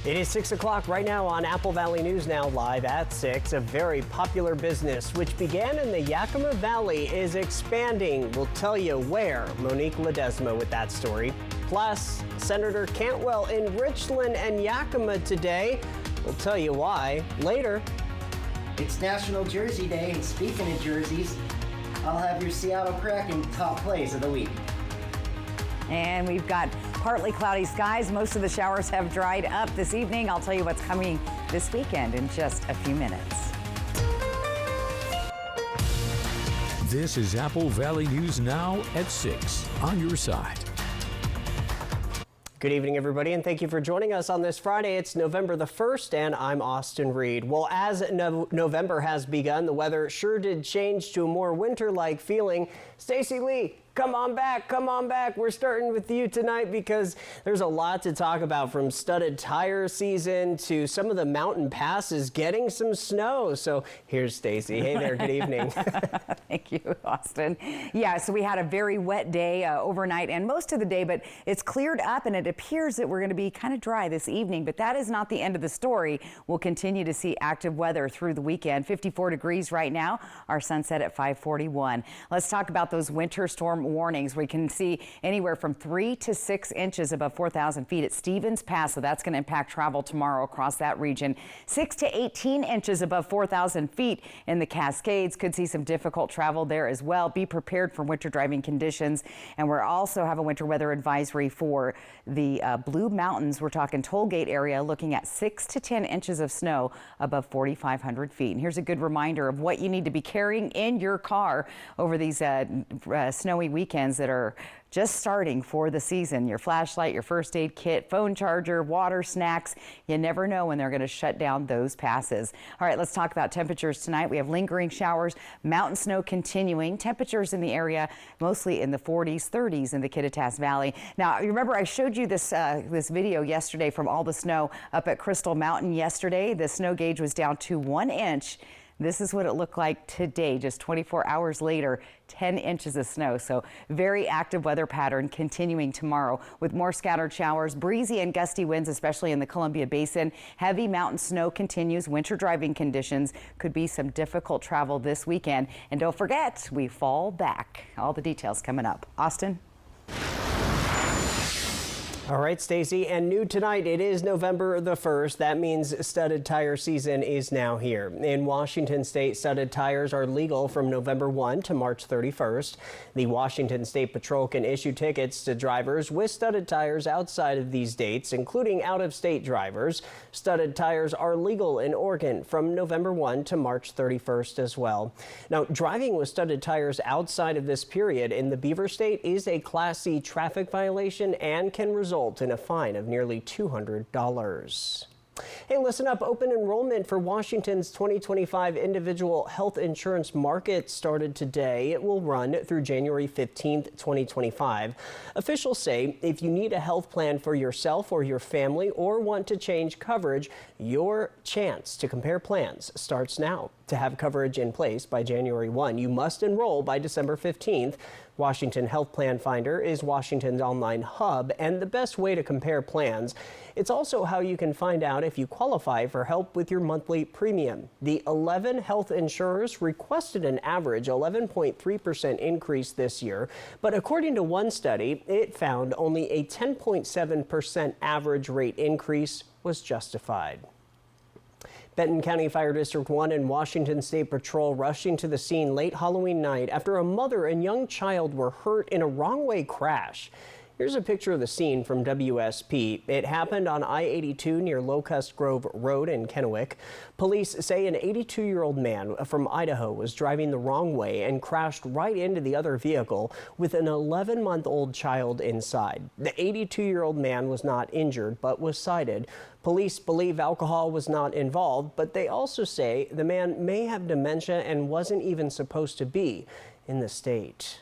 It is 6 o'clock right now on Apple Valley News Now, live at 6. A very popular business which began in the Yakima Valley is expanding. We'll tell you where. Monique Ledesma with that story. Plus, Senator Cantwell in Richland and Yakima today. We'll tell you why later. It's National Jersey Day, and speaking of jerseys, I'll have your Seattle Kraken top plays of the week. And we've got partly cloudy skies. Most of the showers have dried up this evening. I'll tell you what's coming this weekend in just a few minutes. This is Apple Valley News Now at 6 on your side. Good evening, everybody, and thank you for joining us on this Friday. It's November the 1st, and I'm Austin Reed. Well, as November has begun, the weather sure did change to a more winter-like feeling. Stacey Lee, come on back, come on back. We're starting with you tonight because there's a lot to talk about, from studded tire season to some of the mountain passes getting some snow. So here's Stacey. Hey there, good evening. Thank you, Austin. Yeah, so we had a very wet day overnight and most of the day, but it's cleared up and it appears that we're going to be kind of dry this evening, but that is not the end of the story. We'll continue to see active weather through the weekend. 54 degrees right now. Our sunset at 5:41. Let's talk about those winter storm warnings. We can see anywhere from 3 to 6 inches above 4,000 feet at Stevens Pass, so that's going to impact travel tomorrow across that region. 6 to 18 inches above 4,000 feet in the Cascades. Could see some difficult travel there as well. Be prepared for winter driving conditions. And we also have a winter weather advisory for the Blue Mountains. We're talking Tollgate area, looking at 6 to 10 inches of snow above 4,500 feet. And here's a good reminder of what you need to be carrying in your car over these snowy weekends that are just starting for the season. Your flashlight, your first aid kit, phone charger, water, snacks. You never know when they're going to shut down those passes. All right, let's talk about temperatures tonight. We have lingering showers, mountain snow continuing. Temperatures in the area mostly in the 40s, 30s in the Kittitas Valley. Now, you remember I showed you this this video yesterday from all the snow up at Crystal Mountain yesterday. The snow gauge was down to 1 inch. This is what it looked like today, just 24 hours later, 10 inches of snow. So very active weather pattern continuing tomorrow with more scattered showers, breezy and gusty winds, especially in the Columbia Basin. Heavy mountain snow continues. Winter driving conditions. Could be some difficult travel this weekend. And don't forget, we fall back. All the details coming up. Austin? All right, Stacey, and new tonight, it is November the 1st. That means studded tire season is now here. In Washington state, studded tires are legal from November 1 to March 31st. The Washington State Patrol can issue tickets to drivers with studded tires outside of these dates, including out-of-state drivers. Studded tires are legal in Oregon from November 1 to March 31st as well. Now, driving with studded tires outside of this period in the Beaver State is a Class C traffic violation and can result in a fine of nearly $200. Hey, listen up. Open enrollment for Washington's 2025 individual health insurance market started today. It will run through January 15th, 2025. Officials say if you need a health plan for yourself or your family or want to change coverage, your chance to compare plans starts now. To have coverage in place by January 1, you must enroll by December 15th. Washington Health Plan Finder is Washington's online hub and the best way to compare plans. It's also how you can find out if you qualify for help with your monthly premium. The 11 health insurers requested an average 11.3% increase this year, but according to one study, it found only a 10.7% average rate increase was justified. Benton County Fire District 1 and Washington State Patrol rushing to the scene late Halloween night after a mother and young child were hurt in a wrong-way crash. Here's a picture of the scene from WSP. It happened on I-82 near Locust Grove Road in Kennewick. Police say an 82-year-old man from Idaho was driving the wrong way and crashed right into the other vehicle with an 11-month-old child inside. The 82-year-old man was not injured but was cited. Police believe alcohol was not involved, but they also say the man may have dementia and wasn't even supposed to be in the state.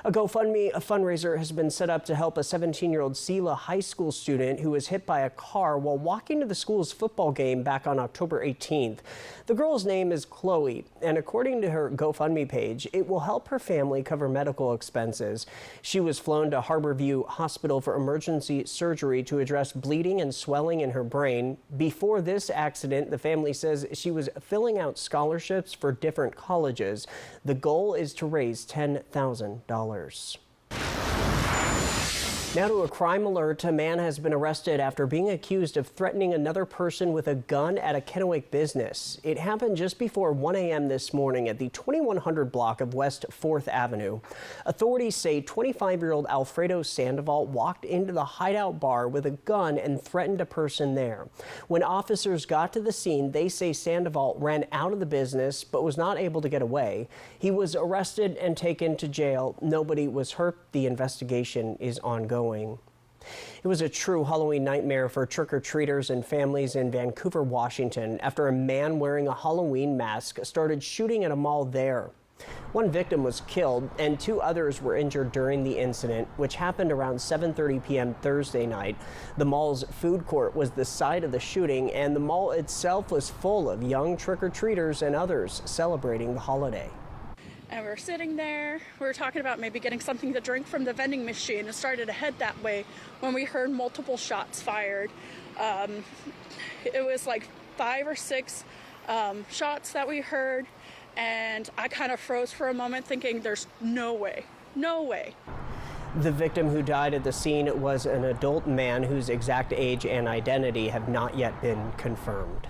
A GoFundMe fundraiser has been set up to help a 17-year-old Sela High School student who was hit by a car while walking to the school's football game back on October 18th. The girl's name is Chloe, and according to her GoFundMe page, it will help her family cover medical expenses. She was flown to Harborview Hospital for emergency surgery to address bleeding and swelling in her brain. Before this accident, the family says she was filling out scholarships for different colleges. The goal is to raise $10,000. Now to a crime alert. A man has been arrested after being accused of threatening another person with a gun at a Kennewick business. It happened just before 1 a.m. this morning at the 2100 block of West 4th Avenue. Authorities say 25-year-old Alfredo Sandoval walked into the Hideout bar with a gun and threatened a person there. When officers got to the scene, they say Sandoval ran out of the business but was not able to get away. He was arrested and taken to jail. Nobody was hurt. The investigation is ongoing. It was a true Halloween nightmare for trick-or-treaters and families in Vancouver, Washington, after a man wearing a Halloween mask started shooting at a mall there. One victim was killed and 2 others were injured during the incident, which happened around 7:30 p.m. Thursday night. The mall's food court was the site of the shooting, and the mall itself was full of young trick-or-treaters and others celebrating the holiday. And we were sitting there, we were talking about maybe getting something to drink from the vending machine and started to head that way when we heard multiple shots fired. It was like 5 or 6 shots that we heard, and I kind of froze for a moment thinking there's no way. The victim who died at the scene was an adult man whose exact age and identity have not yet been confirmed.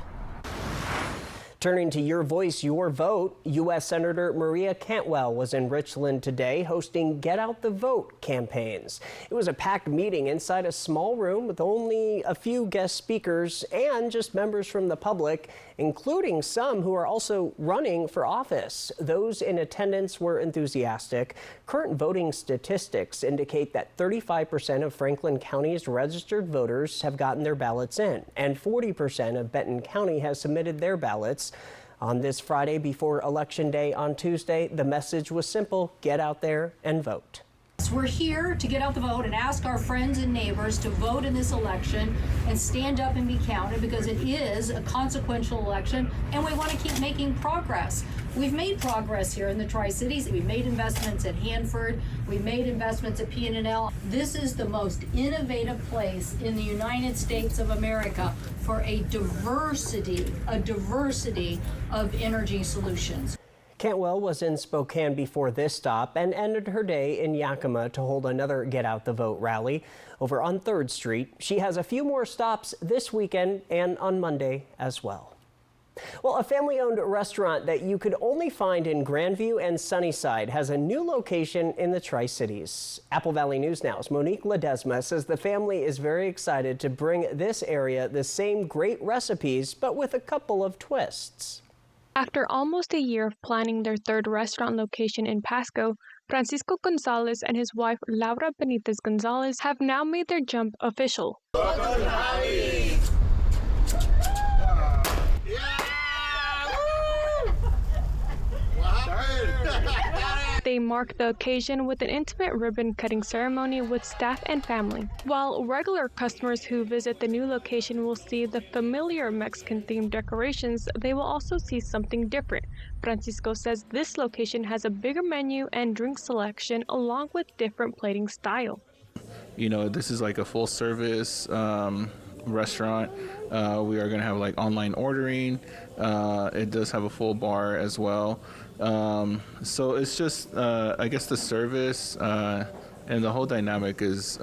Turning to Your Voice, Your Vote, U.S. Senator Maria Cantwell was in Richland today hosting Get Out the Vote campaigns. It was a packed meeting inside a small room with only a few guest speakers and just members from the public, including some who are also running for office. Those in attendance were enthusiastic. Current voting statistics indicate that 35% of Franklin County's registered voters have gotten their ballots in, and 40% of Benton County has submitted their ballots. On this Friday before Election Day on Tuesday, the message was simple: get out there and vote. We're here to get out the vote and ask our friends and neighbors to vote in this election and stand up and be counted, because it is a consequential election and we want to keep making progress. We've made progress here in the Tri-Cities. We've made investments at Hanford. We've made investments at PNL. This is the most innovative place in the United States of America for a diversity of energy solutions. Cantwell was in Spokane before this stop and ended her day in Yakima to hold another Get Out the Vote rally over on 3rd Street. She has a few more stops this weekend and on Monday as well. Well, a family-owned restaurant that you could only find in Grandview and Sunnyside has a new location in the Tri-Cities. Apple Valley News Now's Monique Ledesma says the family is very excited to bring this area the same great recipes, but with a couple of twists. After almost a year of planning their 3rd restaurant location in Pasco, Francisco Gonzalez and his wife Laura Benitez Gonzalez have now made their jump official. They mark the occasion with an intimate ribbon-cutting ceremony with staff and family. While regular customers who visit the new location will see the familiar Mexican-themed decorations, they will also see something different. Francisco says this location has a bigger menu and drink selection along with different plating style. You know, this is like a full-service restaurant. We are going to have like online ordering. It does have a full bar as well. So it's just, I guess the service and the whole dynamic is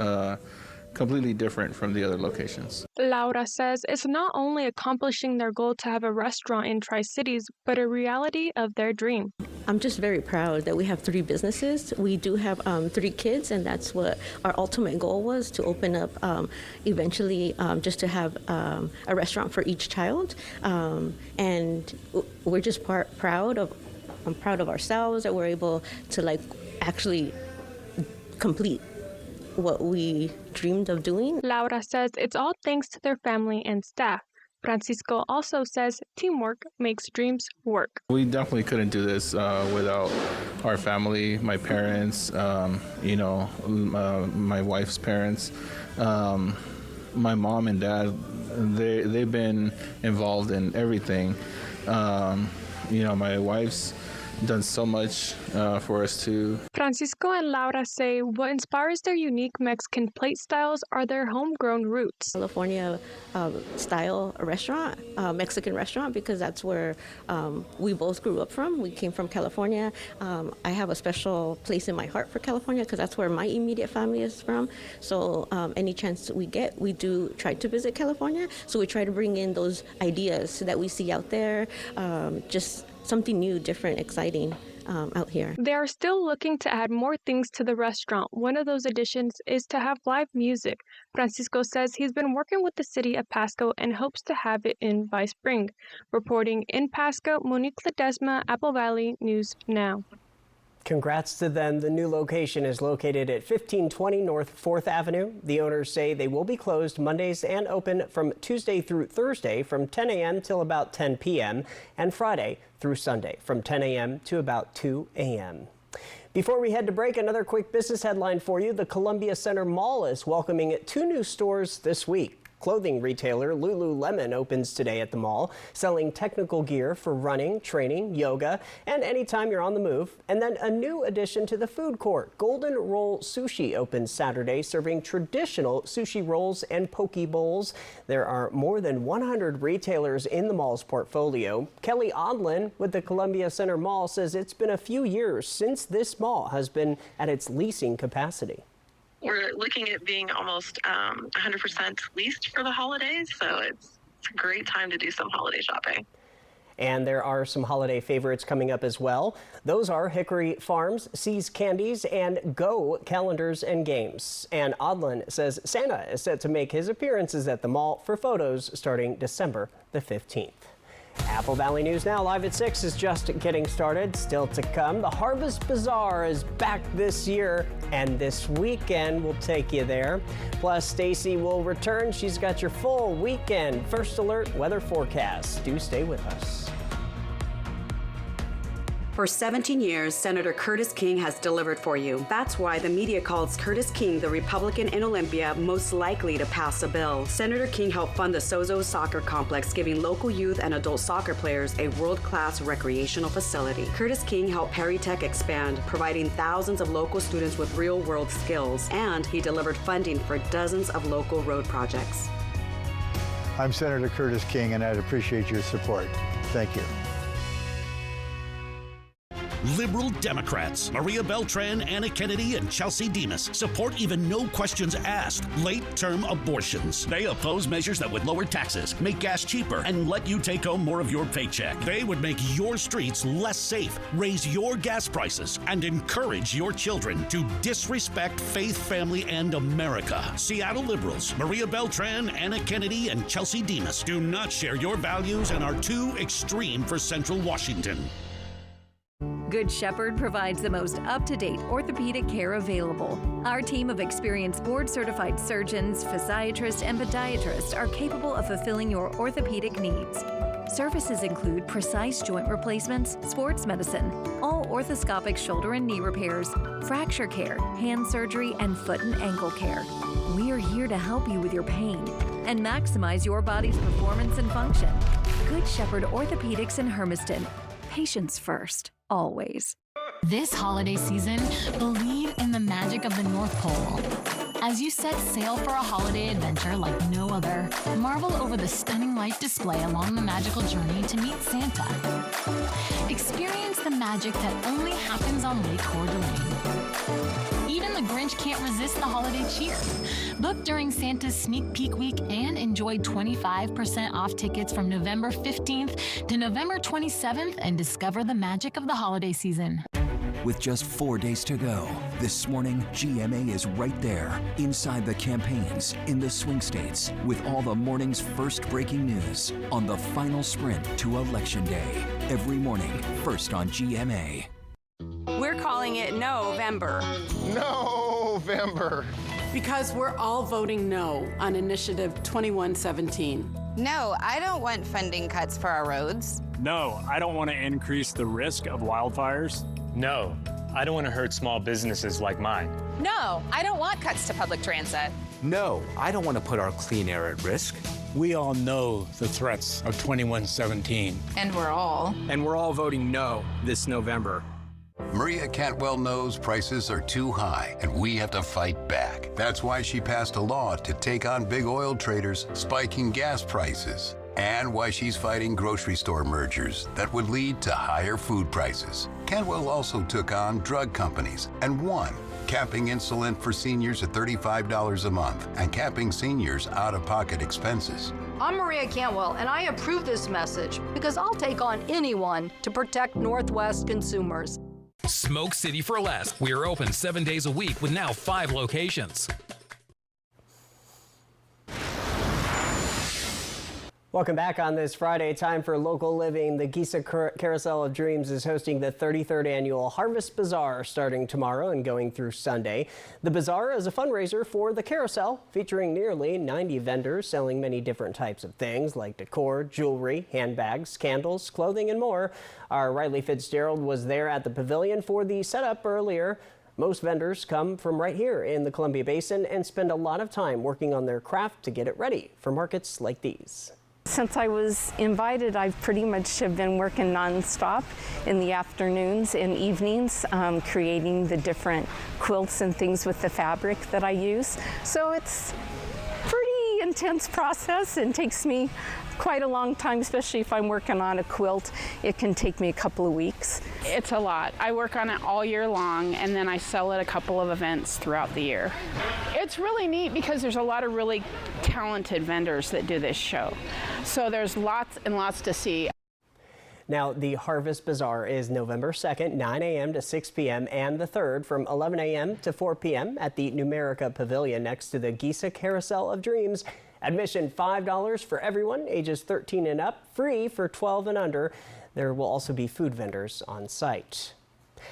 completely different from the other locations. Laura says it's not only accomplishing their goal to have a restaurant in Tri-Cities, but a reality of their dream. I'm just very proud that we have 3 businesses. We do have 3 kids, and that's what our ultimate goal was, to open up eventually just to have a restaurant for each child. And we're just proud of ourselves that we're able to like actually complete what we dreamed of doing. Laura says it's all thanks to their family and staff. Francisco also says teamwork makes dreams work. We definitely couldn't do this without our family, my parents, my wife's parents, my mom and dad. They've been involved in everything. My wife's done so much for us too. Francisco and Laura say what inspires their unique Mexican plate styles are their homegrown roots. California style restaurant, Mexican restaurant, because that's where we both grew up from. We came from California. I have a special place in my heart for California because that's where my immediate family is from. So any chance we get, we do try to visit California. So we try to bring in those ideas that we see out there, just something new, different, exciting out here. They are still looking to add more things to the restaurant. One of those additions is to have live music. Francisco says he's been working with the city of Pasco and hopes to have it in by spring. Reporting in Pasco, Monique Ledesma, Apple Valley News Now. Congrats to them. The new location is located at 1520 North 4th Avenue. The owners say they will be closed Mondays and open from Tuesday through Thursday from 10 a.m. till about 10 p.m. and Friday through Sunday from 10 a.m. to about 2 a.m. Before we head to break, another quick business headline for you. The Columbia Center Mall is welcoming 2 new stores this week. Clothing retailer Lululemon opens today at the mall, selling technical gear for running, training, yoga, and anytime you're on the move. And then a new addition to the food court, Golden Roll Sushi, opens Saturday, serving traditional sushi rolls and poke bowls. There are more than 100 retailers in the mall's portfolio. Kelly Odlin with the Columbia Center Mall says it's been a few years since this mall has been at its leasing capacity. We're looking at being almost 100% leased for the holidays, so it's a great time to do some holiday shopping. And there are some holiday favorites coming up as well. Those are Hickory Farms, See's Candies, and Go Calendars and Games. And Odlin says Santa is set to make his appearances at the mall for photos starting December the 15th. Apple Valley News Now, live at 6, is just getting started. Still to come, the Harvest Bazaar is back this year, and this weekend we'll take you there. Plus, Stacy will return. She's got your full weekend First Alert weather forecast. Do stay with us. For 17 years, Senator Curtis King has delivered for you. That's why the media calls Curtis King the Republican in Olympia most likely to pass a bill. Senator King helped fund the Sozo Soccer Complex, giving local youth and adult soccer players a world-class recreational facility. Curtis King helped Perry Tech expand, providing thousands of local students with real-world skills. And he delivered funding for dozens of local road projects. I'm Senator Curtis King, and I'd appreciate your support. Thank you. Liberal Democrats Maria Beltran, Anna Kennedy, and Chelsea Demas support even no questions asked late-term abortions. They oppose measures that would lower taxes, make gas cheaper, and let you take home more of your paycheck. They would make your streets less safe, raise your gas prices, and encourage your children to disrespect faith, family, and America. Seattle liberals Maria Beltran, Anna Kennedy, and Chelsea Demas do not share your values and are too extreme for Central Washington. Good Shepherd provides the most up-to-date orthopedic care available. Our team of experienced board-certified surgeons, physiatrists, and podiatrists are capable of fulfilling your orthopedic needs. Services include precise joint replacements, sports medicine, all orthoscopic shoulder and knee repairs, fracture care, hand surgery, and foot and ankle care. We are here to help you with your pain and maximize your body's performance and function. Good Shepherd Orthopedics in Hermiston. Patients first, always. This holiday season, believe in the magic of the North Pole. As you set sail for a holiday adventure like no other, marvel over the stunning light display along the magical journey to meet Santa. Experience the magic that only happens on Lake Coeur d'Alene. Even the Grinch can't resist the holiday cheer. Book during Santa's Sneak Peek Week and enjoy 25% off tickets from November 15th to November 27th and discover the magic of the holiday season. With just 4 days to go, this morning, GMA is right there, inside the campaigns, in the swing states, with all the morning's first breaking news on the final sprint to Election Day. Every morning, first on GMA. We're calling it November. November. Because we're all voting no on Initiative 2117. No, I don't want funding cuts for our roads. No, I don't want to increase the risk of wildfires. No, I don't want to hurt small businesses like mine. No, I don't want cuts to public transit. No, I don't want to put our clean air at risk. We all know the threats of 2117. And we're all voting no this November. Maria Cantwell knows prices are too high and we have to fight back. That's why she passed a law to take on big oil traders spiking gas prices, and why she's fighting grocery store mergers that would lead to higher food prices. Cantwell also took on drug companies and won, capping insulin for seniors at $35 a month and capping seniors' out-of-pocket expenses. I'm Maria Cantwell, and I approve this message because I'll take on anyone to protect Northwest consumers. Smoke City for Less. We are open 7 days a week with now 5 locations. Welcome back on this Friday. Time for local living. The Giza Carousel of Dreams is hosting the 33rd annual Harvest Bazaar starting tomorrow and going through Sunday. The bazaar is a fundraiser for the carousel, featuring nearly 90 vendors selling many different types of things like decor, jewelry, handbags, candles, clothing, and more. Our Riley Fitzgerald was there at the pavilion for the setup earlier. Most vendors come from right here in the Columbia Basin and spend a lot of time working on their craft to get it ready for markets like these. Since I was invited, I've pretty much have been working nonstop in the afternoons and evenings, creating the different quilts and things with the fabric that I use. So it's pretty intense process and takes me quite a long time, especially if I'm working on a quilt. It can take me a couple of weeks. It's a lot. I work on it all year long, and then I sell at a couple of events throughout the year. It's really neat because there's a lot of really talented vendors that do this show. So there's lots and lots to see. Now, the Harvest Bazaar is November 2nd, 9 a.m. to 6 p.m. and the 3rd from 11 a.m. to 4 p.m. at the Numerica Pavilion next to the Giza Carousel of Dreams. Admission $5 for everyone, ages 13 and up, free for 12 and under. There will also be food vendors on site.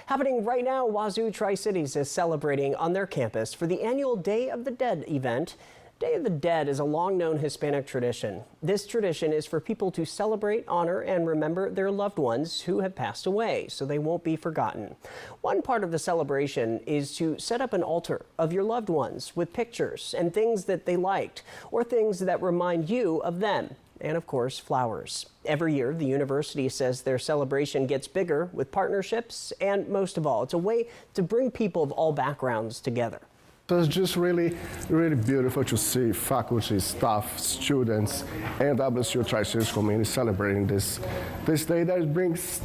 Happening right now, Wazoo Tri-Cities is celebrating on their campus for the annual Day of the Dead event. Day of the Dead is a long-known Hispanic tradition. This tradition is for people to celebrate, honor, and remember their loved ones who have passed away, so they won't be forgotten. One part of the celebration is to set up an altar of your loved ones with pictures and things that they liked, or things that remind you of them, and of course, flowers. Every year, the university says their celebration gets bigger with partnerships, and most of all, it's a way to bring people of all backgrounds together. So it's just really beautiful to see faculty, staff, students, and WSU Tri-Cities community celebrating this day that brings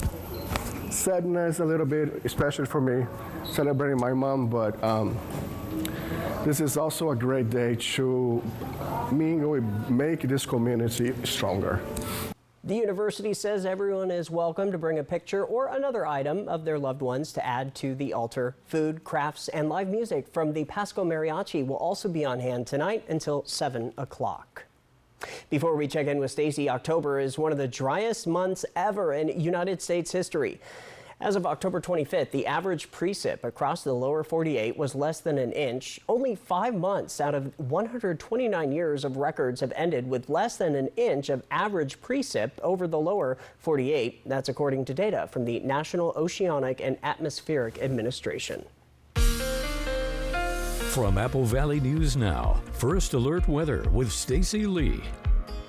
sadness a little bit, especially for me, celebrating my mom, but this is also a great day to make this community stronger. The university says everyone is welcome to bring a picture or another item of their loved ones to add to the altar. Food, crafts, and live music from the Pasco Mariachi will also be on hand tonight until 7 o'clock. Before we check in with Stacy, October is one of the driest months ever in United States history. As of October 25th, the average precip across the lower 48 was less than an inch. Only 5 months out of 129 years of records have ended with less than an inch of average precip over the lower 48. That's according to data from the National Oceanic and Atmospheric Administration. From Apple Valley News Now, First Alert Weather with Stacy Lee.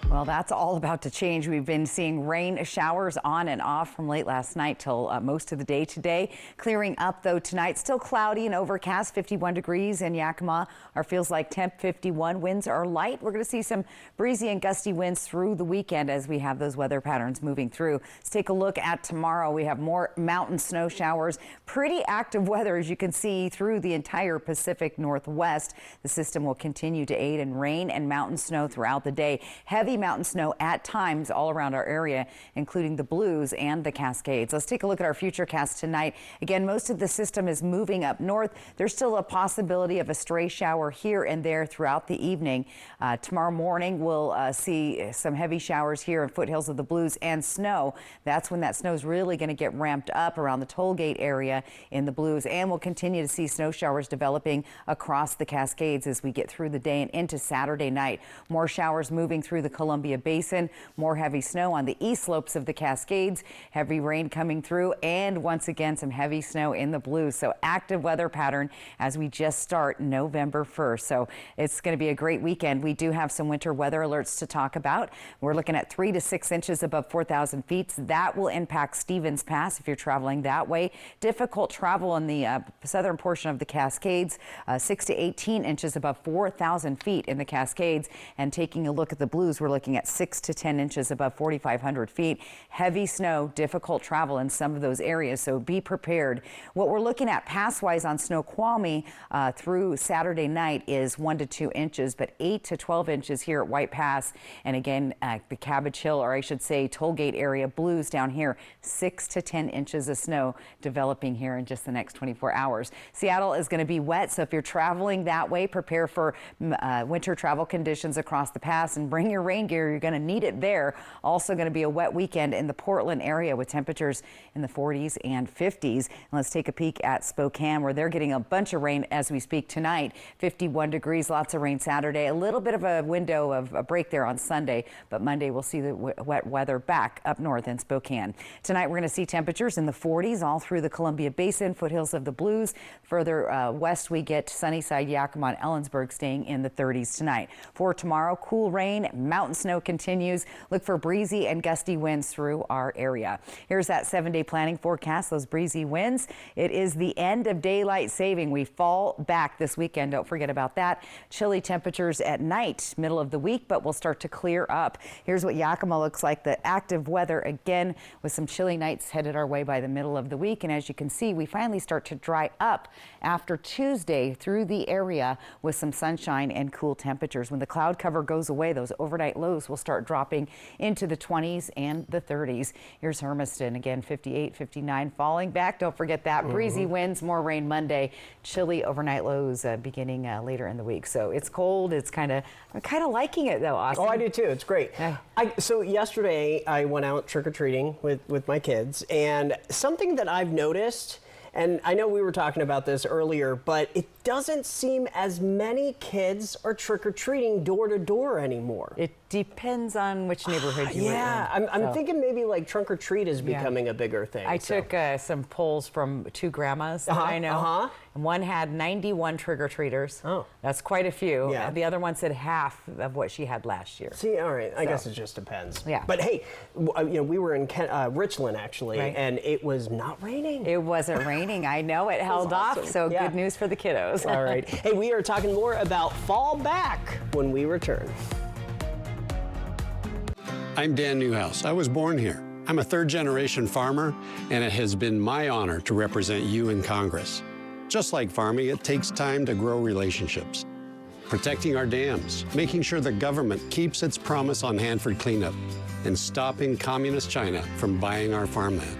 Well, that's all about to change. We've been seeing rain showers on and off from late last night till most of the day today. Clearing up, though, tonight. Still cloudy and overcast, 51 degrees in Yakima. Our feels like temp 51. Winds are light. We're going to see some breezy and gusty winds through the weekend as we have those weather patterns moving through. Let's take a look at tomorrow. We have more mountain snow showers. Pretty active weather, as you can see, through the entire Pacific Northwest. The system will continue to aid in rain and mountain snow throughout the day. Heavy mountain snow at times all around our area, including the Blues and the Cascades. Let's take a look at our futurecast tonight. Again, most of the system is moving up north. There's still a possibility of a stray shower here and there throughout the evening. Tomorrow morning, we'll see some heavy showers here in foothills of the Blues and snow. That's when that snow is really going to get ramped up around the toll gate area in the Blues, and we'll continue to see snow showers developing across the Cascades as we get through the day and into Saturday night. More showers moving through the Columbia Basin. More heavy snow on the east slopes of the Cascades. Heavy rain coming through, and once again some heavy snow in the Blues. So active weather pattern as we just start November 1st. So it's going to be a great weekend. We do have some winter weather alerts to talk about. We're looking at 3 to 6 inches above 4,000 feet. That will impact Stevens Pass if you're traveling that way. Difficult travel in the southern portion of the Cascades. 6 to 18 inches above 4,000 feet in the Cascades. And taking a look at the Blues, we're looking at 6 to 10 inches above 4,500 feet. Heavy snow, difficult travel in some of those areas, so be prepared. What we're looking at pass-wise on Snoqualmie through Saturday night is 1 to 2 inches, but 8 to 12 inches here at White Pass. And again, the Cabbage Hill, or I should say Tollgate area, Blues down here, 6 to 10 inches of snow developing here in just the next 24 hours. Seattle is going to be wet, so if you're traveling that way, prepare for winter travel conditions across the pass and bring your rain gear. You're going to need it there. Also going to be a wet weekend in the Portland area with temperatures in the 40s and 50s. And let's take a peek at Spokane, where they're getting a bunch of rain as we speak tonight. 51 degrees, lots of rain Saturday. A little bit of a window of a break there on Sunday, but Monday we'll see the wet weather back up north in Spokane. Tonight we're going to see temperatures in the 40s all through the Columbia Basin, foothills of the Blues. Further west we get Sunnyside, Yakima, and Ellensburg staying in the 30s tonight. For tomorrow, cool rain, mountain snow continues. Look for breezy and gusty winds through our area. Here's that 7-day planning forecast, those breezy winds. It is the end of daylight saving. We fall back this weekend. Don't forget about that. Chilly temperatures at night, middle of the week, but we'll start to clear up. Here's what Yakima looks like. The active weather again with some chilly nights headed our way by the middle of the week. And as you can see, we finally start to dry up after Tuesday through the area with some sunshine and cool temperatures. When the cloud cover goes away, those overnight lows will start dropping into the 20s and the 30s. Here's Hermiston again, 58, 59, falling back. Don't forget that. Breezy winds, more rain Monday. Chilly overnight lows beginning later in the week. So it's cold. It's I'm kind of liking it though, Austin. Oh, I do too. It's great. So yesterday I went out trick-or-treating with my kids, and something that I've noticed, and I know we were talking about this earlier, but it doesn't seem as many kids are trick-or-treating door to door anymore. It depends on which neighborhood you Yeah, were in. I'm thinking maybe like trunk or treat is becoming a bigger thing. I took some polls from 2 grandmas that I know. And one had 91 trick-or-treaters. Oh. That's quite a few. Yeah. The other one said half of what she had last year. See, all right. I guess it just depends. Yeah. But hey, we were in Richland actually, and it was not raining. It wasn't raining. I know it held off. So good news for the kiddos. All right. Hey, we are talking more about fall back when we return. I'm Dan Newhouse. I was born here. I'm a third-generation farmer, and it has been my honor to represent you in Congress. Just like farming, it takes time to grow relationships. Protecting our dams, making sure the government keeps its promise on Hanford cleanup, and stopping communist China from buying our farmland.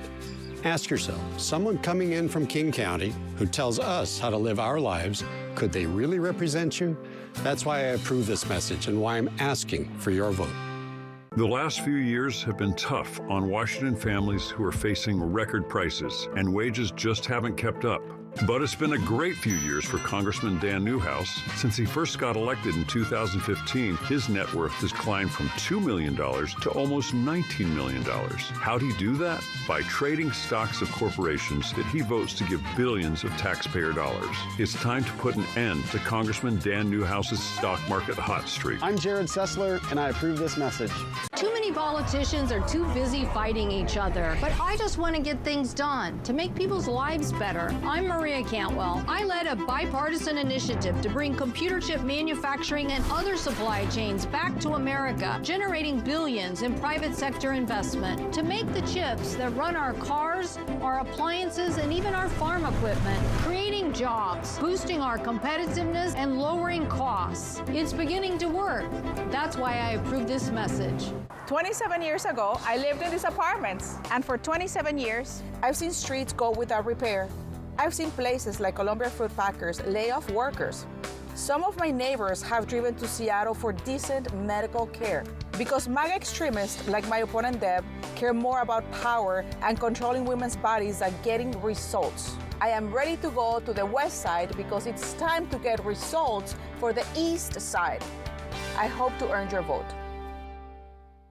Ask yourself, someone coming in from King County who tells us how to live our lives, could they really represent you? That's why I approve this message and why I'm asking for your vote. The last few years have been tough on Washington families who are facing record prices, and wages just haven't kept up. But it's been a great few years for Congressman Dan Newhouse. Since he first got elected in 2015, his net worth has climbed from $2 million to almost $19 million. How'd he do that? By trading stocks of corporations that he votes to give billions of taxpayer dollars. It's time to put an end to Congressman Dan Newhouse's stock market hot streak. I'm Jared Sessler, and I approve this message. Too many politicians are too busy fighting each other, but I just want to get things done to make people's lives better. I'm Maria Cantwell. I led a bipartisan initiative to bring computer chip manufacturing and other supply chains back to America, generating billions in private sector investment to make the chips that run our cars, our appliances, and even our farm equipment, creating jobs, boosting our competitiveness, and lowering costs. It's beginning to work. That's why I approve this message. 27 years ago, I lived in these apartments, and for 27 years, I've seen streets go without repair. I've seen places like Columbia Fruit Packers lay off workers. Some of my neighbors have driven to Seattle for decent medical care because MAGA extremists like my opponent Deb care more about power and controlling women's bodies than getting results. I am ready to go to the west side because it's time to get results for the east side. I hope to earn your vote.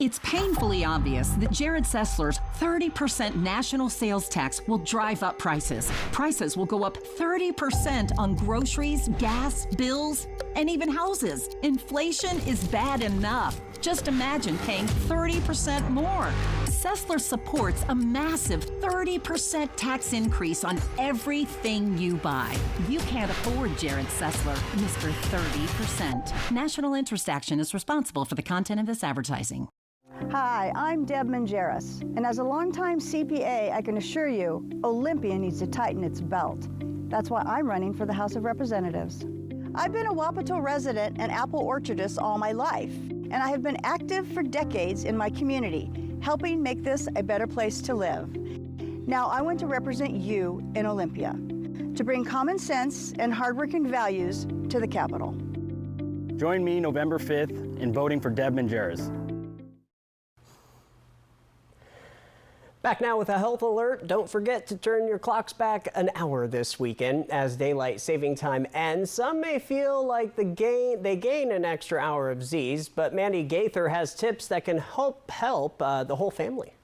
It's painfully obvious that Jared Sessler's 30% national sales tax will drive up prices. Prices will go up 30% on groceries, gas, bills, and even houses. Inflation is bad enough. Just imagine paying 30% more. Sessler supports a massive 30% tax increase on everything you buy. You can't afford Jared Sessler, Mr. 30%. National Interest Action is responsible for the content of this advertising. Hi, I'm Deb Mangeras, and as a longtime CPA, I can assure you, Olympia needs to tighten its belt. That's why I'm running for the House of Representatives. I've been a Wapato resident and apple orchardist all my life, and I have been active for decades in my community, helping make this a better place to live. Now I want to represent you in Olympia, to bring common sense and hardworking values to the Capitol. Join me November 5th in voting for Deb Mangeras. Back now with a health alert. Don't forget to turn your clocks back an hour this weekend as daylight saving time ends. Some may feel like they gain an extra hour of Z's, but Mandy Gaither has tips that can help the whole family.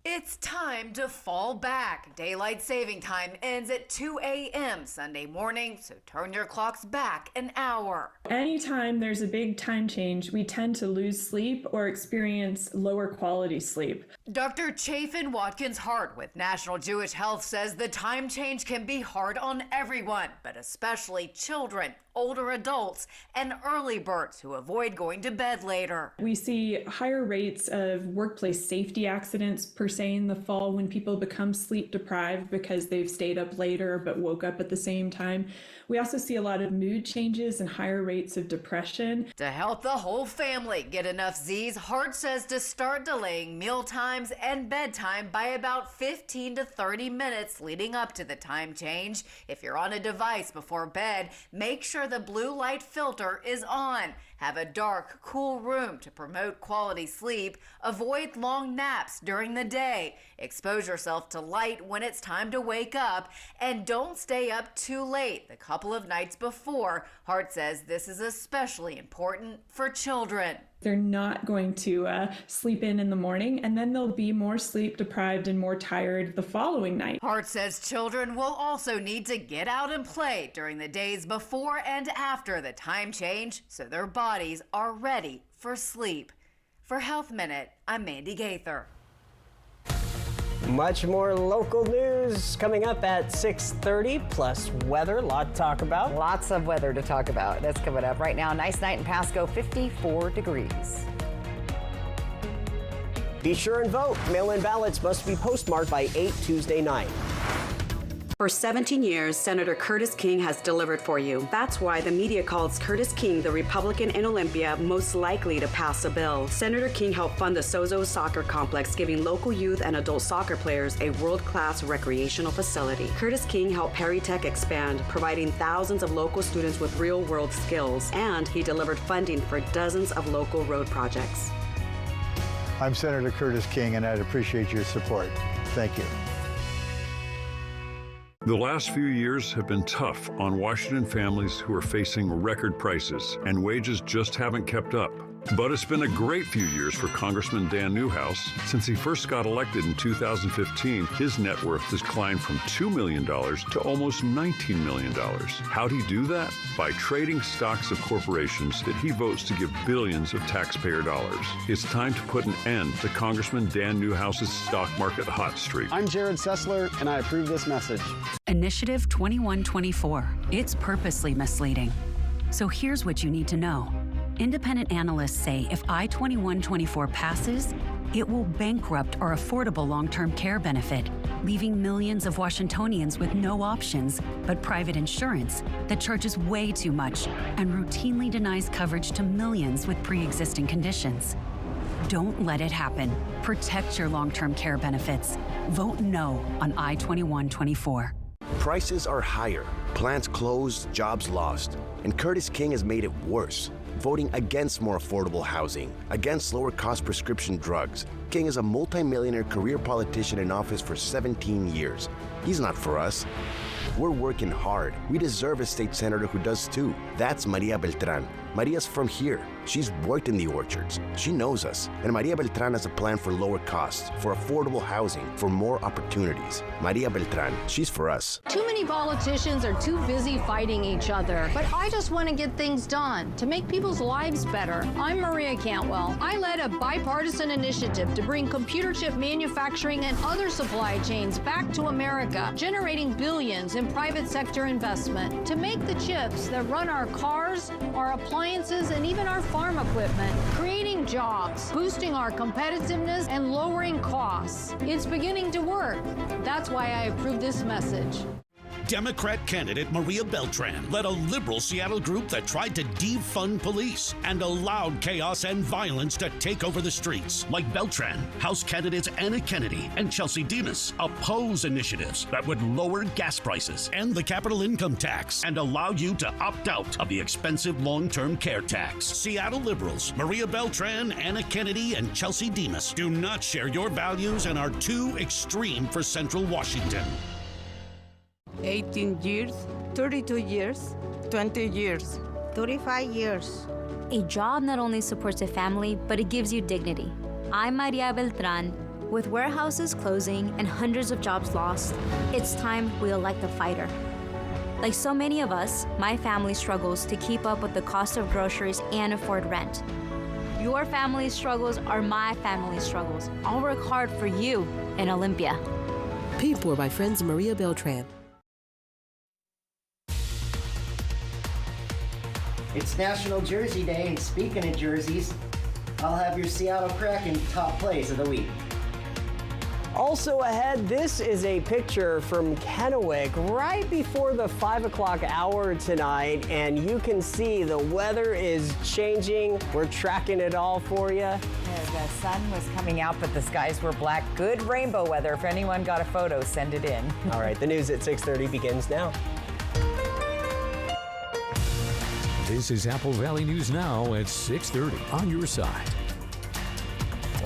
It's time to fall back. Daylight saving time ends at 2 a.m. Sunday morning, so turn your clocks back an hour. Anytime there's a big time change, we tend to lose sleep or experience lower quality sleep. Dr. Chafin Watkins Hart with National Jewish Health says the time change can be hard on everyone, but especially children, older adults, and early birds who avoid going to bed later. We see higher rates of workplace safety accidents per se in the fall when people become sleep deprived because they've stayed up later but woke up at the same time. We also see a lot of mood changes and higher rates of depression. To help the whole family get enough Z's, Hart says to start delaying meal times and bedtime by about 15 to 30 minutes leading up to the time change. If you're on a device before bed, make sure the blue light filter is on. Have a dark, cool room to promote quality sleep. Avoid long naps during the day. Expose yourself to light when it's time to wake up. And don't stay up too late the couple of nights before. Hart says this is especially important for children. They're not going to sleep in the morning, and then they'll be more sleep deprived and more tired the following night. Hart says children will also need to get out and play during the days before and after the time change so their bodies are ready for sleep. For Health Minute, I'm Mandy Gaither. Much more local news coming up at 6:30, plus weather, a lot to talk about. Lots of weather to talk about. That's coming up right now. Nice night in Pasco, 54 degrees. Be sure and vote. Mail-in ballots must be postmarked by 8 Tuesday night. For 17 years, Senator Curtis King has delivered for you. That's why the media calls Curtis King the Republican in Olympia most likely to pass a bill. Senator King helped fund the Sozo Soccer Complex, giving local youth and adult soccer players a world-class recreational facility. Curtis King helped Perry Tech expand, providing thousands of local students with real-world skills, and he delivered funding for dozens of local road projects. I'm Senator Curtis King, and I'd appreciate your support. Thank you. The last few years have been tough on Washington families who are facing record prices, and wages just haven't kept up. But it's been a great few years for Congressman Dan Newhouse. Since he first got elected in 2015, his net worth has climbed from $2 million to almost $19 million. How'd he do that? By trading stocks of corporations that he votes to give billions of taxpayer dollars. It's time to put an end to Congressman Dan Newhouse's stock market hot streak. I'm Jared Sessler, and I approve this message. Initiative 2124. It's purposely misleading. So here's what you need to know. Independent analysts say if I-2124 passes, it will bankrupt our affordable long-term care benefit, leaving millions of Washingtonians with no options but private insurance that charges way too much and routinely denies coverage to millions with pre-existing conditions. Don't let it happen. Protect your long-term care benefits. Vote no on I-2124. Prices are higher, plants closed, jobs lost, and Curtis King has made it worse. Voting against more affordable housing, against lower cost prescription drugs. King is a multimillionaire career politician in office for 17 years. He's not for us. We're working hard. We deserve a state senator who does too. That's Maria Beltran. Maria's from here. She's worked in the orchards. She knows us. And Maria Beltran has a plan for lower costs, for affordable housing, for more opportunities. Maria Beltran, she's for us. Too many politicians are too busy fighting each other. But I just want to get things done to make people's lives better. I'm Maria Cantwell. I led a bipartisan initiative to bring computer chip manufacturing and other supply chains back to America, generating billions in private sector investment to make the chips that run our cars, our appliances, and even our farm equipment, creating jobs, boosting our competitiveness, and lowering costs. It's beginning to work. That's why I approve this message. Democrat candidate Maria Beltran led a liberal Seattle group that tried to defund police and allowed chaos and violence to take over the streets. Like Beltran, House candidates Anna Kennedy and Chelsea Demas oppose initiatives that would lower gas prices, end the capital income tax, and allow you to opt out of the expensive long-term care tax. Seattle liberals Maria Beltran, Anna Kennedy, and Chelsea Demas do not share your values and are too extreme for Central Washington. 18 years, 32 years, 20 years, 35 years. A job not only supports a family, but it gives you dignity. I'm Maria Beltran. With warehouses closing and hundreds of jobs lost, it's time we elect a fighter. Like so many of us, my family struggles to keep up with the cost of groceries and afford rent. Your family's struggles are my family's struggles. I'll work hard for you in Olympia. Paid for by friends Maria Beltran. It's National Jersey Day, and speaking of jerseys, I'll have your Seattle Kraken top plays of the week. Also ahead, this is a picture from Kennewick right before the 5 o'clock hour tonight, and you can see the weather is changing. We're tracking it all for you. The sun was coming out, but the skies were black. Good rainbow weather. If anyone got a photo, send it in. All right, the news at 6:30 begins now. This is Apple Valley News Now at 6:30 on your side.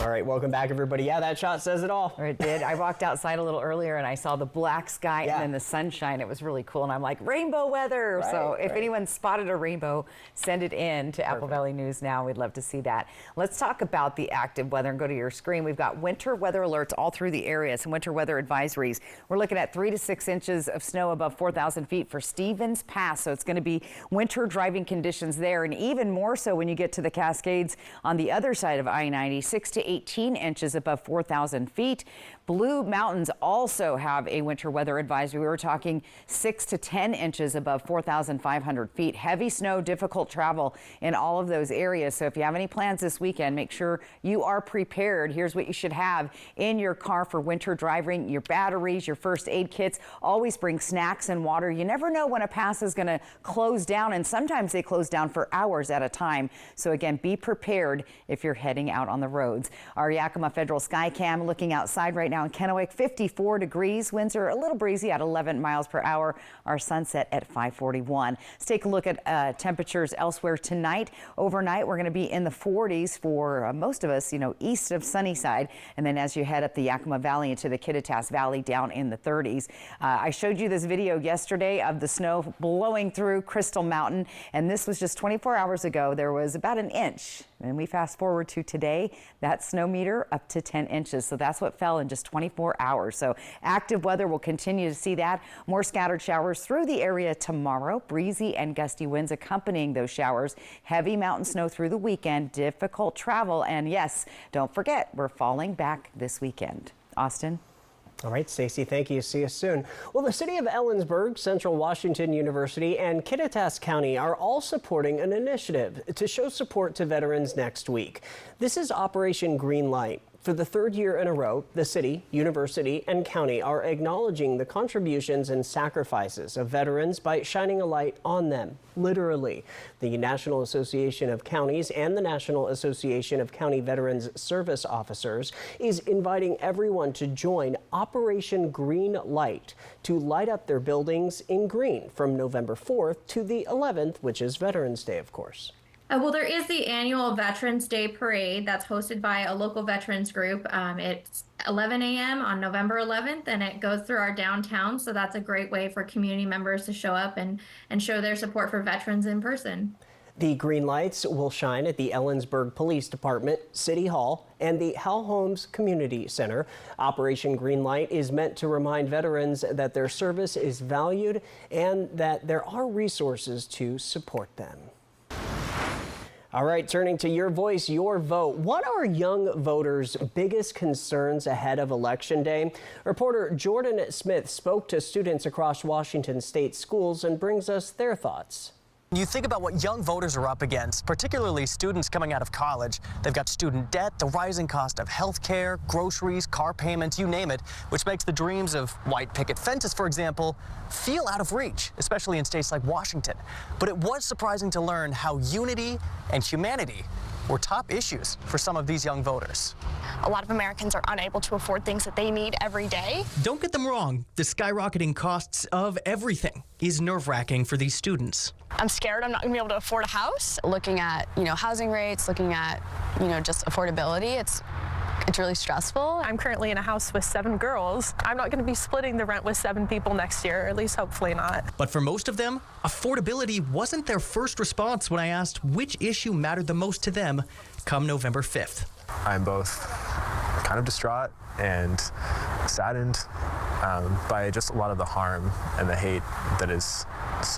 All right, welcome back, everybody. Yeah, that shot says it all. It did. I walked outside a little earlier and I saw the black sky and then the sunshine. It was really cool. And I'm like, rainbow weather. Right, so if anyone spotted a rainbow, send it in to Apple Valley News Now. We'd love to see that. Let's talk about the active weather and go to your screen. We've got winter weather alerts all through the area, some winter weather advisories. We're looking at 3 to 6 inches of snow above 4,000 feet for Stevens Pass. So it's going to be winter driving conditions there, and even more so when you get to the Cascades on the other side of I-90, 6 to 18 inches above 4,000 feet. Blue Mountains also have a winter weather advisory. We were talking 6 to 10 inches above 4,500 feet. Heavy snow, difficult travel in all of those areas. So if you have any plans this weekend, make sure you are prepared. Here's what you should have in your car for winter driving: your batteries, your first aid kits. Always bring snacks and water. You never know when a pass is going to close down, and sometimes they close down for hours at a time. So again, be prepared if you're heading out on the roads. Our Yakima Federal Skycam looking outside right now in Kennewick, 54 degrees. Winds are a little breezy at 11 miles per hour. Our sunset at 5:41. Let's take a look at temperatures elsewhere tonight. Overnight, we're going to be in the 40s for most of us, east of Sunnyside. And then as you head up the Yakima Valley into the Kittitas Valley, down in the 30s. I showed you this video yesterday of the snow blowing through Crystal Mountain. And this was just 24 hours ago. There was about an inch. And we fast forward to today, that snow meter up to 10 inches. So that's what fell in just 24 hours. So active weather, will continue to see that. More scattered showers through the area tomorrow. Breezy and gusty winds accompanying those showers. Heavy mountain snow through the weekend. Difficult travel. And yes, don't forget, we're falling back this weekend. Austin? All right, Stacey, thank you. See you soon. Well, the city of Ellensburg, Central Washington University, and Kittitas County are all supporting an initiative to show support to veterans next week. This is Operation Green Light. For the third year in a row, the city, university, and county are acknowledging the contributions and sacrifices of veterans by shining a light on them, literally. The National Association of Counties and the National Association of County Veterans Service Officers is inviting everyone to join Operation Green Light to light up their buildings in green from November 4th to the 11th, which is Veterans Day, of course. Well, there is the annual Veterans Day Parade that's hosted by a local veterans group. It's 11 a.m. on November 11th, and it goes through our downtown. So that's a great way for community members to show up and show their support for veterans in person. The green lights will shine at the Ellensburg Police Department, City Hall, and the Hal Holmes Community Center. Operation Greenlight is meant to remind veterans that their service is valued and that there are resources to support them. All right, turning to Your Voice, Your Vote. What are young voters' biggest concerns ahead of Election Day? Reporter Jordan Smith spoke to students across Washington state schools and brings us their thoughts. You think about what young voters are up against, particularly students coming out of college. They've got student debt, the rising cost of health care, groceries, car payments, you name it, which makes the dreams of white picket fences, for example, feel out of reach, especially in states like Washington. But it was surprising to learn how unity and humanity were top issues for some of these young voters. A lot of Americans are unable to afford things that they need every day. Don't get them wrong, the skyrocketing costs of everything is nerve-wracking for these students. I'm scared I'm not going to be able to afford a house. Looking at, housing rates, looking at, just affordability, it's really stressful. I'm currently in a house with 7 girls. I'm not going to be splitting the rent with 7 people next year, or at least hopefully not. But for most of them, affordability wasn't their first response when I asked which issue mattered the most to them come November 5th. I'm both kind of distraught and saddened by just a lot of the harm and the hate that is,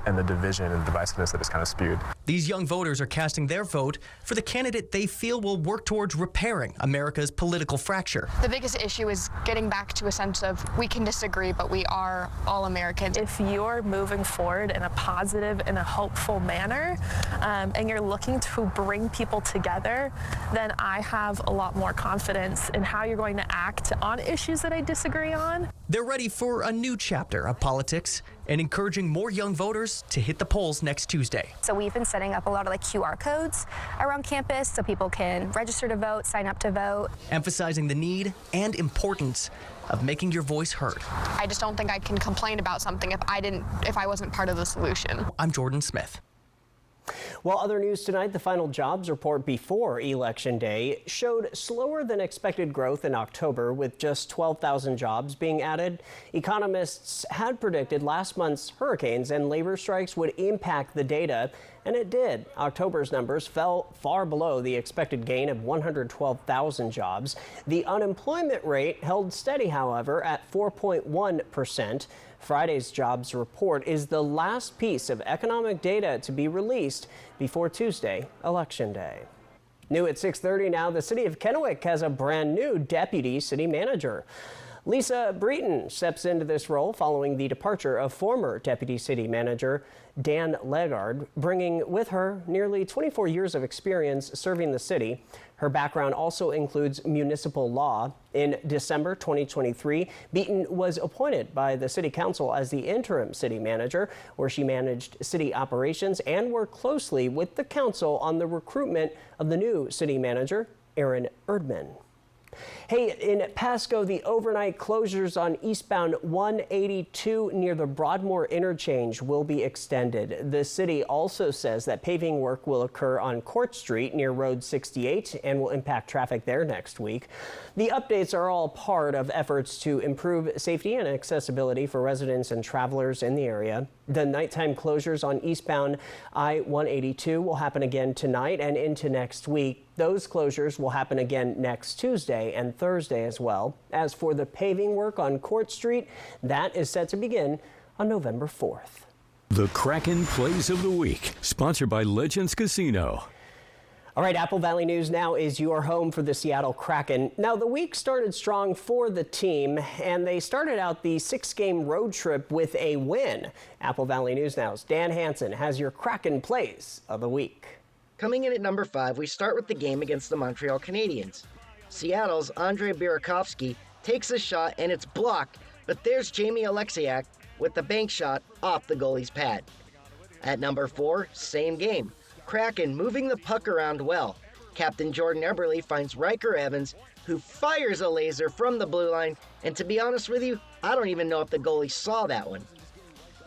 and the division and divisiveness that is kind of spewed. These young voters are casting their vote for the candidate they feel will work towards repairing America's political fracture. The biggest issue is getting back to a sense of we can disagree, but we are all Americans. If you're moving forward in a positive and a hopeful manner, and you're looking to bring people together, then I have a lot more confidence in how you're going to act on issues that I disagree on. They're ready for a new chapter of politics and encouraging more young voters to hit the polls next Tuesday. So we've been setting up a lot of QR codes around campus so people can register to vote, sign up to vote. Emphasizing the need and importance of making your voice heard. I just don't think I can complain about something if I wasn't part of the solution. I'm Jordan Smith. Well, other news tonight, the final jobs report before Election Day showed slower than expected growth in October, with just 12,000 jobs being added. Economists had predicted last month's hurricanes and labor strikes would impact the data, and it did. October's numbers fell far below the expected gain of 112,000 jobs. The unemployment rate held steady, however, at 4.1%. Friday's jobs report is the last piece of economic data to be released before Tuesday, Election Day. New at 6:30 now, the city of Kennewick has a brand new deputy city manager. Lisa Breton steps into this role following the departure of former deputy city manager Dan Legard, bringing with her nearly 24 years of experience serving the city. Her background also includes municipal law. In December 2023, Beaton was appointed by the city council as the interim city manager, where she managed city operations and worked closely with the council on the recruitment of the new city manager, Aaron Erdman. Hey, in Pasco, the overnight closures on eastbound 182 near the Broadmoor interchange will be extended. The city also says that paving work will occur on Court Street near Road 68 and will impact traffic there next week. The updates are all part of efforts to improve safety and accessibility for residents and travelers in the area. The nighttime closures on eastbound I-182 will happen again tonight and into next week. Those closures will happen again next Tuesday and Thursday as well. As for the paving work on Court Street, that is set to begin on November 4th. The Kraken Plays of the Week, sponsored by Legends Casino. All right, Apple Valley News now is your home for the Seattle Kraken. Now, the week started strong for the team, and they started out the 6-game road trip with a win. Apple Valley News Now's Dan Hansen has your Kraken Plays of the Week. Coming in at number 5, we start with the game against the Montreal Canadiens. Seattle's Andrei Burakovsky takes a shot and it's blocked, but there's Jamie Alexiak with the bank shot off the goalie's pad. At number 4, same game. Kraken moving the puck around well. Captain Jordan Eberle finds Riker Evans, who fires a laser from the blue line, and to be honest with you, I don't even know if the goalie saw that one.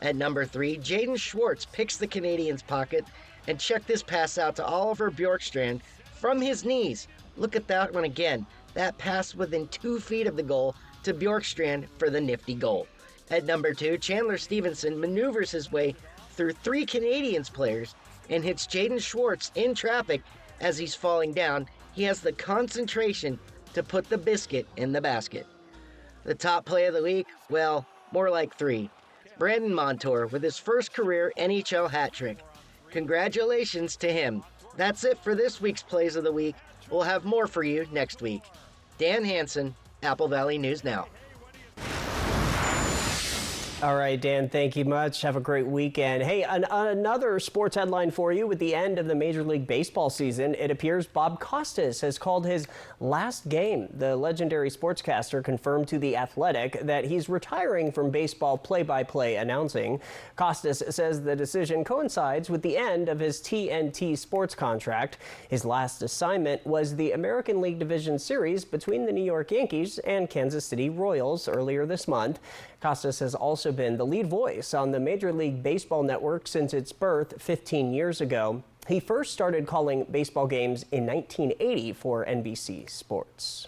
At number 3, Jaden Schwartz picks the Canadiens' pocket And check this pass out to Oliver Bjorkstrand from his knees. Look at that one again. That pass within 2 feet of the goal to Bjorkstrand for the nifty goal. At number 2, Chandler Stevenson maneuvers his way through 3 Canadiens players and hits Jaden Schwartz in traffic as he's falling down. He has the concentration to put the biscuit in the basket. The top play of the week? Well, more like 3. Brandon Montour with his first career NHL hat trick. Congratulations to him. That's it for this week's Plays of the Week. We'll have more for you next week. Dan Hansen, Apple Valley News Now. All right, Dan, thank you much. Have a great weekend. Hey, another sports headline for you. With the end of the Major League Baseball season, it appears Bob Costas has called his last game. The legendary sportscaster confirmed to The Athletic that he's retiring from baseball play-by-play announcing. Costas says the decision coincides with the end of his TNT sports contract. His last assignment was the American League Division Series between the New York Yankees and Kansas City Royals earlier this month. Costas has also been the lead voice on the Major League Baseball network since its birth 15 years ago. He first started calling baseball games in 1980 for NBC Sports.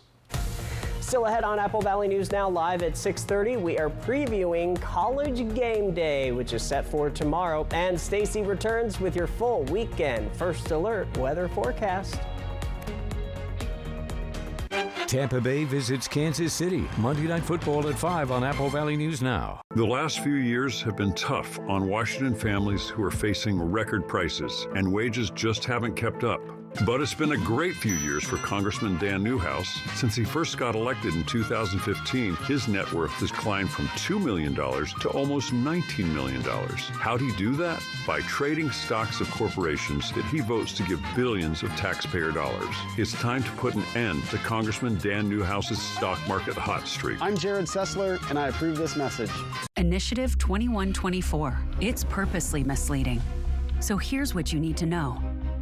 Still ahead on Apple Valley News Now, live at 6:30, we are previewing College Game Day, which is set for tomorrow. And Stacy returns with your full weekend First Alert weather forecast. Tampa Bay visits Kansas City. Monday Night Football at 5 on Apple Valley News Now. The last few years have been tough on Washington families who are facing record prices, and wages just haven't kept up. But it's been a great few years for Congressman Dan Newhouse. Since he first got elected in 2015, his net worth has climbed from $2 million to almost $19 million. How'd he do that? By trading stocks of corporations that he votes to give billions of taxpayer dollars. It's time to put an end to Congressman Dan Newhouse's stock market hot streak. I'm Jared Sessler, and I approve this message. Initiative 2124. It's purposely misleading. So here's what you need to know.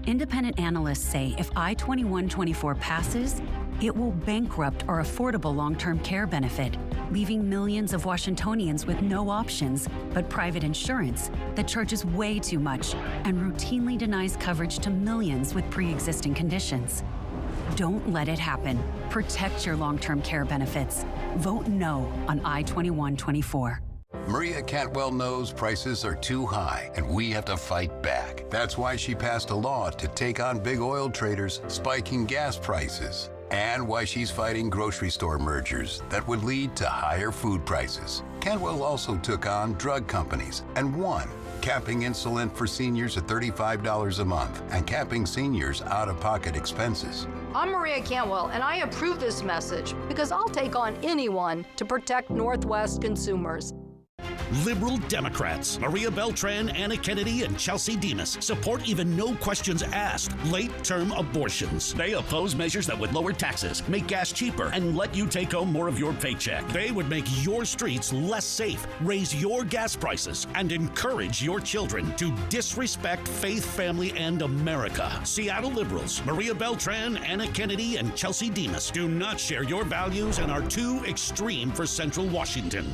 Independent analysts say if I-2124 passes, it will bankrupt our affordable long-term care benefit, leaving millions of Washingtonians with no options but private insurance that charges way too much and routinely denies coverage to millions with pre-existing conditions. Don't let it happen. Protect your long-term care benefits. Vote no on I-2124. Maria Cantwell knows prices are too high and we have to fight back. That's why she passed a law to take on big oil traders spiking gas prices, and why she's fighting grocery store mergers that would lead to higher food prices. Cantwell also took on drug companies and won, capping insulin for seniors at $35 a month and capping seniors' out-of-pocket expenses. I'm Maria Cantwell, and I approve this message because I'll take on anyone to protect Northwest consumers. Liberal Democrats Maria Beltran, Anna Kennedy, and Chelsea Demas support even no questions asked late-term abortions. They oppose measures that would lower taxes, make gas cheaper, and let you take home more of your paycheck. They would make your streets less safe, raise your gas prices, and encourage your children to disrespect faith, family, and America. Seattle liberals Maria Beltran, Anna Kennedy, and Chelsea Demas do not share your values and are too extreme for Central Washington.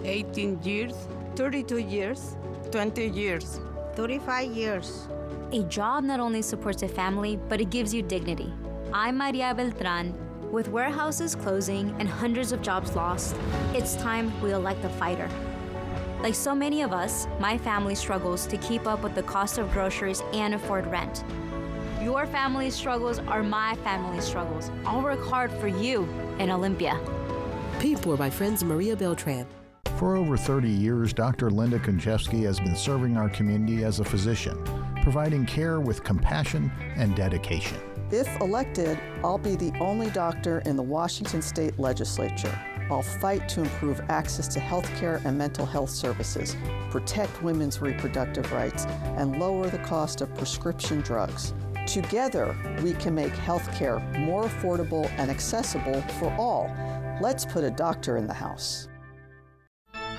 18 years, 32 years, 20 years, 35 years. A job not only supports a family, but it gives you dignity. I'm Maria Beltran. With warehouses closing and hundreds of jobs lost, it's time we elect a fighter. Like so many of us, my family struggles to keep up with the cost of groceries and afford rent. Your family's struggles are my family's struggles. I'll work hard for you in Olympia. Paid for by Friends Maria Beltran. For over 30 years, Dr. Linda Konchevsky has been serving our community as a physician, providing care with compassion and dedication. If elected, I'll be the only doctor in the Washington State Legislature. I'll fight to improve access to health care and mental health services, protect women's reproductive rights, and lower the cost of prescription drugs. Together, we can make health care more affordable and accessible for all. Let's put a doctor in the house.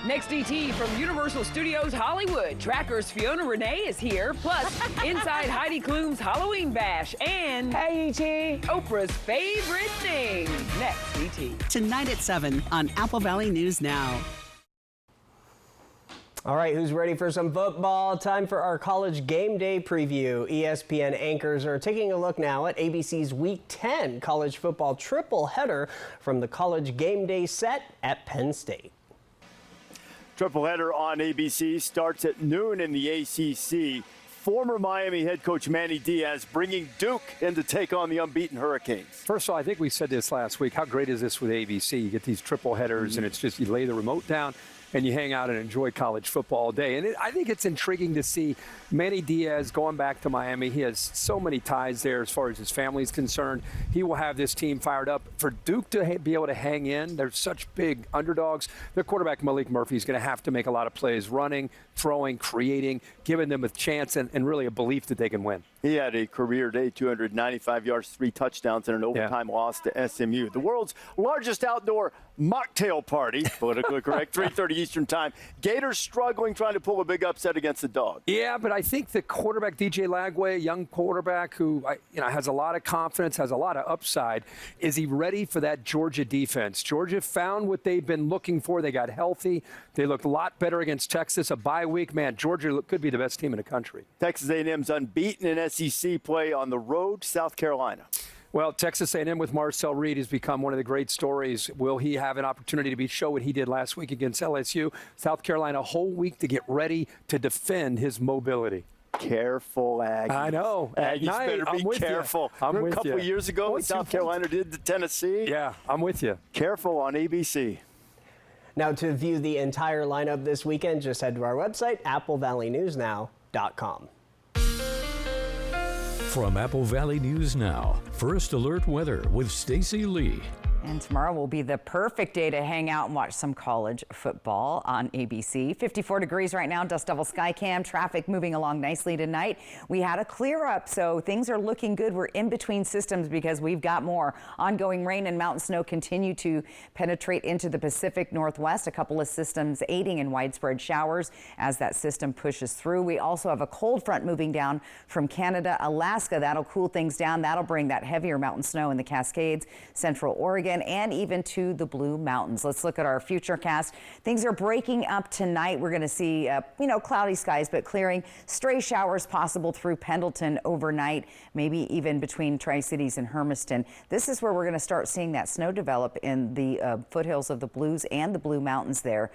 Next ET from Universal Studios Hollywood. Tracker's Fiona Renee is here, plus Inside Heidi Klum's Halloween Bash, and hey ET, Oprah's favorite thing. Next ET. Tonight at 7 on Apple Valley News Now. All right, who's ready for some football? Time for our college game day preview. ESPN anchors are taking a look now at ABC's Week 10 college football triple header from the college game day set at Penn State. Triple header on ABC starts at noon in the ACC. Former Miami head coach Manny Diaz bringing Duke in to take on the unbeaten Hurricanes. First of all, I think we said this last week. How great is this with ABC? You get these triple headers, and it's just you lay the remote down and you hang out and enjoy college football all day. And I think it's intriguing to see Manny Diaz going back to Miami. He has so many ties there as far as his family is concerned. He will have this team fired up. For Duke to be able to hang in, they're such big underdogs. Their quarterback, Malik Murphy, is going to have to make a lot of plays, running, throwing, creating, giving them a chance and really a belief that they can win. He had a career day, 295 yards, 3 touchdowns, and an overtime loss to SMU. The world's largest outdoor mocktail party, politically correct, 3:30 Eastern time. Gators struggling, trying to pull a big upset against the Dogs. Yeah, but I think the quarterback, DJ Lagway, a young quarterback who has a lot of confidence, has a lot of upside. Is he ready for that Georgia defense? Georgia found what they've been looking for. They got healthy. They looked a lot better against Texas. A bye week, man, Georgia could be the best team in the country. Texas A&M's unbeaten in SEC play on the road, South Carolina. Well, Texas A&M with Marcel Reed has become one of the great stories. Will he have an opportunity to show what he did last week against LSU? South Carolina a whole week to get ready to defend his mobility. Careful, Aggies. I know. Aggies night, better be careful. I'm a couple of years ago, what South Carolina did to Tennessee. Yeah, I'm with you. Careful on ABC. Now, to view the entire lineup this weekend, just head to our website, applevalleyNewsNow.com. From Apple Valley News Now, First Alert Weather with Stacy Lee. And tomorrow will be the perfect day to hang out and watch some college football on ABC. 54 degrees right now, Dust Devil Skycam. Traffic moving along nicely tonight. We had a clear up, so things are looking good. We're in between systems because we've got more. Ongoing rain and mountain snow continue to penetrate into the Pacific Northwest. A couple of systems aiding in widespread showers as that system pushes through. We also have a cold front moving down from Canada, Alaska. That'll cool things down. That'll bring that heavier mountain snow in the Cascades, Central Oregon, and even to the Blue Mountains. Let's look at our futurecast. Things are breaking up tonight. We're going to see, cloudy skies, but clearing. Stray showers possible through Pendleton overnight, maybe even between Tri-Cities and Hermiston. This is where we're going to start seeing that snow develop in the foothills of the Blues and the Blue Mountains there,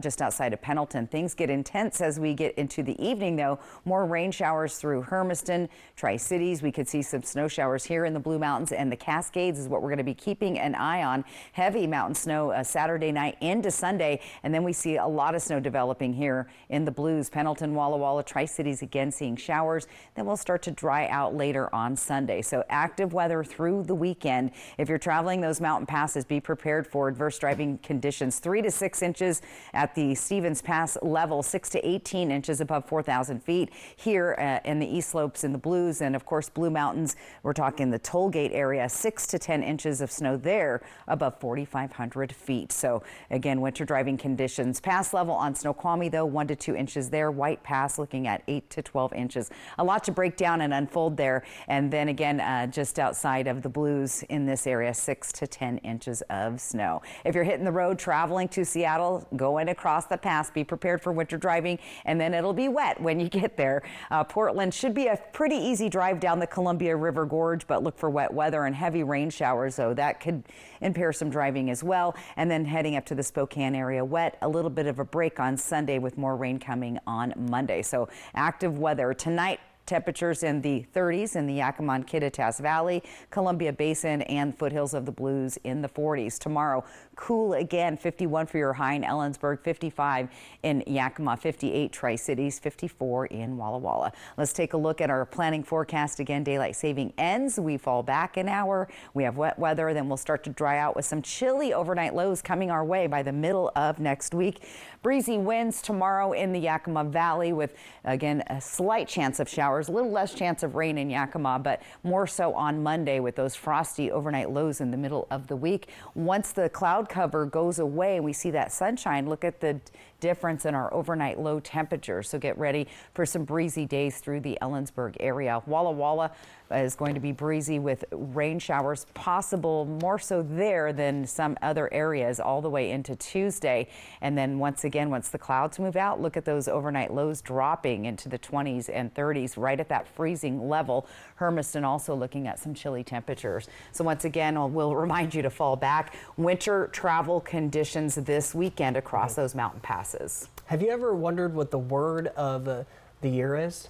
just outside of Pendleton. Things get intense as we get into the evening, though. More rain showers through Hermiston, Tri-Cities. We could see some snow showers here in the Blue Mountains, and the Cascades is what we're going to be keeping an eye on. Heavy mountain snow Saturday night into Sunday, and then we see a lot of snow developing here in the Blues. Pendleton, Walla Walla, Tri-Cities again seeing showers. Then we'll start to dry out later on Sunday. So active weather through the weekend. If you're traveling those mountain passes, be prepared for adverse driving conditions. 3 to 6 inches at the Stevens Pass level, 6 to 18 inches above 4,000 feet here in the East Slopes in the Blues, and of course Blue Mountains. We're talking the toll gate area, 6 to 10 inches of snow there above 4,500 feet. So again, winter driving conditions. Pass level on Snoqualmie, though, 1 to 2 inches there. White Pass looking at 8 to 12 inches. A lot to break down and unfold there. And then again, just outside of the Blues in this area, 6 to 10 inches of snow. If you're hitting the road traveling to Seattle, going across the pass, be prepared for winter driving, and then it'll be wet when you get there. Portland should be a pretty easy drive down the Columbia River Gorge, but look for wet weather and heavy rain showers, so that could impair some driving as well. And then heading up to the Spokane area, wet, a little bit of a break on Sunday with more rain coming on Monday. So active weather tonight. Temperatures in the 30s in the Yakima and Kittitas Valley, Columbia Basin, and foothills of the Blues in the 40s. Tomorrow, cool again, 51 for your high in Ellensburg, 55 in Yakima, 58 Tri-Cities, 54 in Walla Walla. Let's take a look at our planning forecast again. Daylight saving ends. We fall back an hour. We have wet weather. Then we'll start to dry out with some chilly overnight lows coming our way by the middle of next week. Breezy winds tomorrow in the Yakima Valley with, again, a slight chance of showers. A little less chance of rain in Yakima, but more so on Monday with those frosty overnight lows in the middle of the week. Once the cloud cover goes away and we see that sunshine, look at the difference in our overnight low temperatures. So get ready for some breezy days through the Ellensburg area. Walla Walla, is going to be breezy with rain showers possible, more so there than some other areas all the way into Tuesday. And then once again, once the clouds move out, look at those overnight lows dropping into the 20s and 30s, right at that freezing level. Hermiston also looking at some chilly temperatures. So once again, we'll remind you to fall back. Winter travel conditions this weekend across those mountain passes. Have you ever wondered what the word of the year is?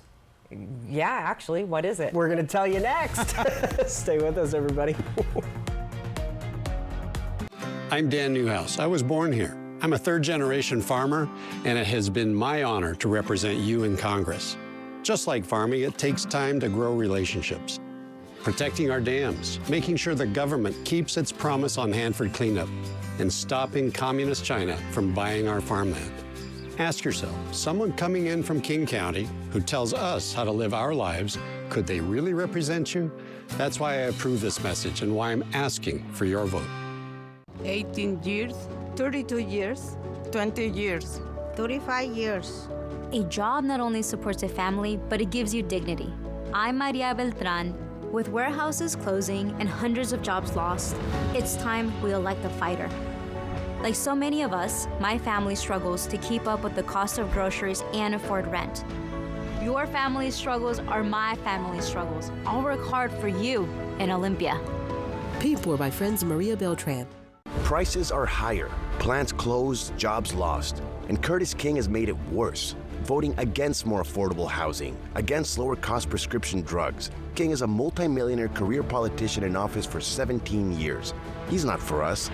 Yeah, actually, what is it? We're going to tell you next. Stay with us, everybody. I'm Dan Newhouse. I was born here. I'm a third-generation farmer, and it has been my honor to represent you in Congress. Just like farming, it takes time to grow relationships. Protecting our dams, making sure the government keeps its promise on Hanford cleanup, and stopping communist China from buying our farmland. Ask yourself, someone coming in from King County who tells us how to live our lives, could they really represent you? That's why I approve this message and why I'm asking for your vote. 18 years, 32 years, 20 years, 35 years. A job not only supports a family, but it gives you dignity. I'm Maria Beltran. With warehouses closing and hundreds of jobs lost, it's time we elect a fighter. Like so many of us, my family struggles to keep up with the cost of groceries and afford rent. Your family's struggles are my family's struggles. I'll work hard for you in Olympia. Paid for by Friends Maria Beltran. Prices are higher, plants closed, jobs lost, and Curtis King has made it worse, voting against more affordable housing, against lower cost prescription drugs. King is a multimillionaire career politician in office for 17 years. He's not for us.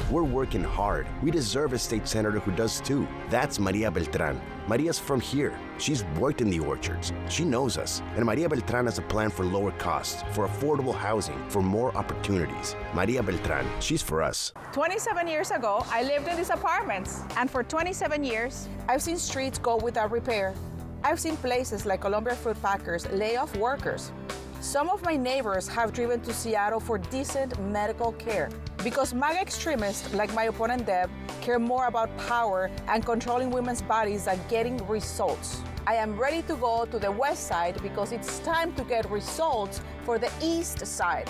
We're working hard. We deserve a state senator who does too. That's Maria Beltran. Maria's from here. She's worked in the orchards. She knows us. And Maria Beltran has a plan for lower costs, for affordable housing, for more opportunities. Maria Beltran, she's for us. 27 years ago, I lived in these apartments. And for 27 years, I've seen streets go without repair. I've seen places like Columbia Fruit Packers lay off workers. Some of my neighbors have driven to Seattle for decent medical care because MAGA extremists like my opponent Deb care more about power and controlling women's bodies than getting results. I am ready to go to the west side because it's time to get results for the east side.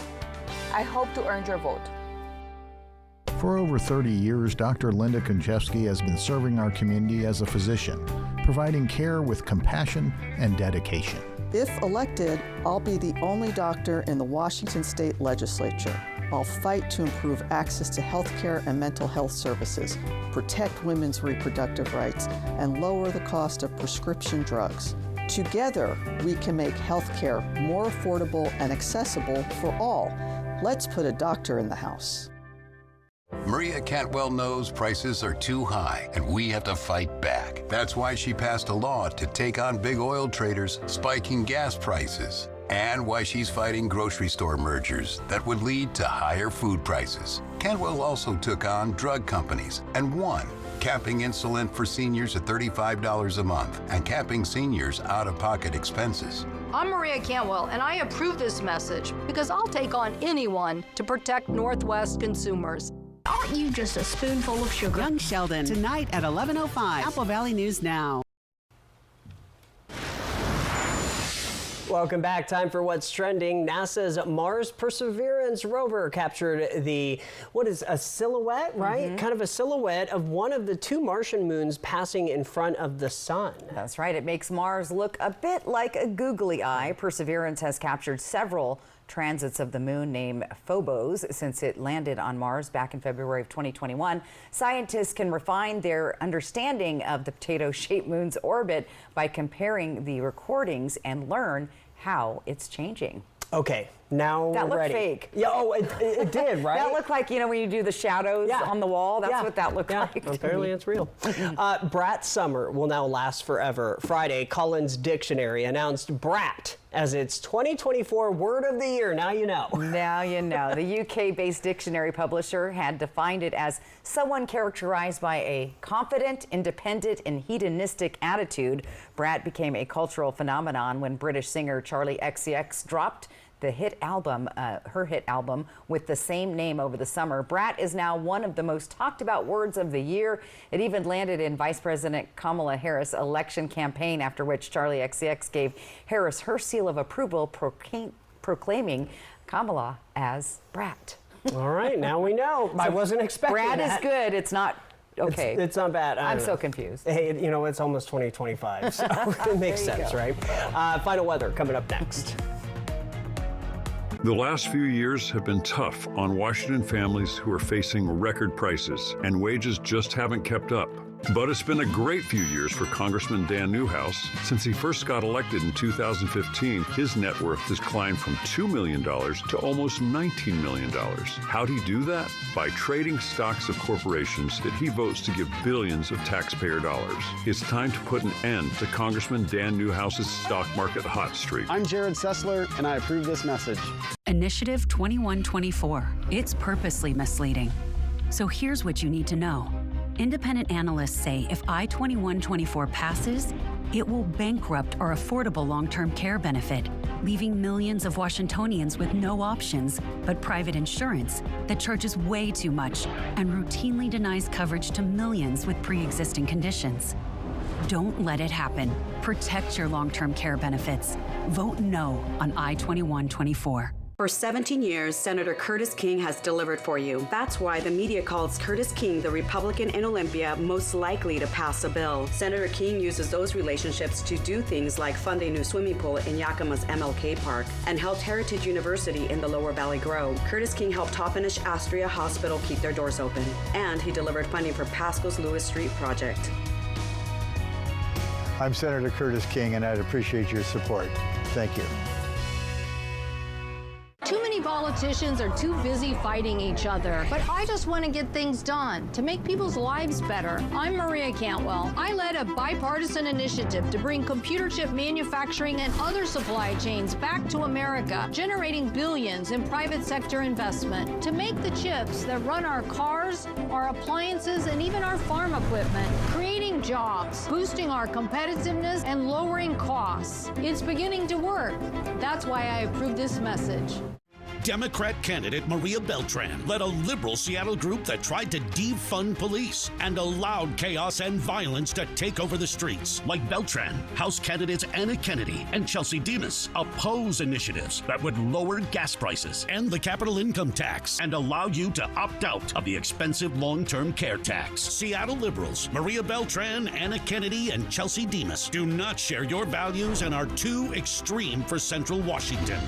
I hope to earn your vote. For over 30 years, Dr. Linda Konchevsky has been serving our community as a physician, providing care with compassion and dedication. If elected, I'll be the only doctor in the Washington State Legislature. I'll fight to improve access to health care and mental health services, protect women's reproductive rights, and lower the cost of prescription drugs. Together, we can make health care more affordable and accessible for all. Let's put a doctor in the house. Maria Cantwell knows prices are too high, and we have to fight back. That's why she passed a law to take on big oil traders spiking gas prices, and why she's fighting grocery store mergers that would lead to higher food prices. Cantwell also took on drug companies and won, capping insulin for seniors at $35 a month and capping seniors' out-of-pocket expenses. I'm Maria Cantwell, and I approve this message because I'll take on anyone to protect Northwest consumers. Aren't you just a spoonful of sugar? Young Sheldon, tonight at 11:05. Apple Valley News Now. Welcome back. Time for What's Trending. NASA's Mars Perseverance rover captured what is a silhouette, right? Kind of a silhouette of one of the two Martian moons passing in front of the sun. That's right. It makes Mars look a bit like a googly eye. Perseverance has captured several transits of the moon named Phobos since it landed on Mars back in February of 2021. Scientists can refine their understanding of the potato-shaped moon's orbit by comparing the recordings and learn how it's changing. Okay, now that we're looked ready. fake. Yeah, oh, it did, right? That looked like, you know, when you do the shadows on the wall. That's what that looked like. Apparently it's real. Brat Summer will now last forever. Friday, Collins Dictionary announced brat as its 2024 word of the year. Now you know. Now you know. The UK-based dictionary publisher had defined it as someone characterized by a confident, independent, and hedonistic attitude. Brat became a cultural phenomenon when British singer Charli XCX dropped the hit album, her hit album with the same name over the summer. Brat is now one of the most talked about words of the year. It even landed in Vice President Kamala Harris' election campaign, after which Charli XCX gave Harris her seal of approval, proclaiming Kamala as Brat. All right, now we know. I wasn't expecting Brat that. is good. It's not okay. It's not bad. I'm so confused. Hey, you know, it's almost 2025, so it makes sense, right? Final weather coming up next. The last few years have been tough on Washington families who are facing record prices, and wages just haven't kept up. But it's been a great few years for Congressman Dan Newhouse. Since he first got elected in 2015, his net worth has climbed from $2 million to almost $19 million. How'd he do that? By trading stocks of corporations that he votes to give billions of taxpayer dollars. It's time to put an end to Congressman Dan Newhouse's stock market hot streak. I'm Jared Sessler, and I approve this message. Initiative 2124. It's purposely misleading. So here's what you need to know. Independent analysts say if I-2124 passes, it will bankrupt our affordable long-term care benefit, leaving millions of Washingtonians with no options but private insurance that charges way too much and routinely denies coverage to millions with pre-existing conditions. Don't let it happen. Protect your long-term care benefits. Vote no on I-2124. For 17 years, Senator Curtis King has delivered for you. That's why the media calls Curtis King the Republican in Olympia most likely to pass a bill. Senator King uses those relationships to do things like fund a new swimming pool in Yakima's MLK Park and helped Heritage University in the Lower Valley grow. Curtis King helped Toppenish Astria Hospital keep their doors open. And he delivered funding for Pasco's Lewis Street project. I'm Senator Curtis King, and I'd appreciate your support. Thank you. Too many politicians are too busy fighting each other, but I just want to get things done to make people's lives better. I'm Maria Cantwell. I led a bipartisan initiative to bring computer chip manufacturing and other supply chains back to America, generating billions in private sector investment to make the chips that run our cars, our appliances, and even our farm equipment, creating jobs, boosting our competitiveness, and lowering costs. It's beginning to work. That's why I approve this message. Democrat candidate Maria Beltran led a liberal Seattle group that tried to defund police and allowed chaos and violence to take over the streets. Like Beltran, House candidates Anna Kennedy and Chelsea Demas oppose initiatives that would lower gas prices, end the capital income tax, and allow you to opt out of the expensive long-term care tax. Seattle liberals Maria Beltran, Anna Kennedy, and Chelsea Demas do not share your values and are too extreme for Central Washington.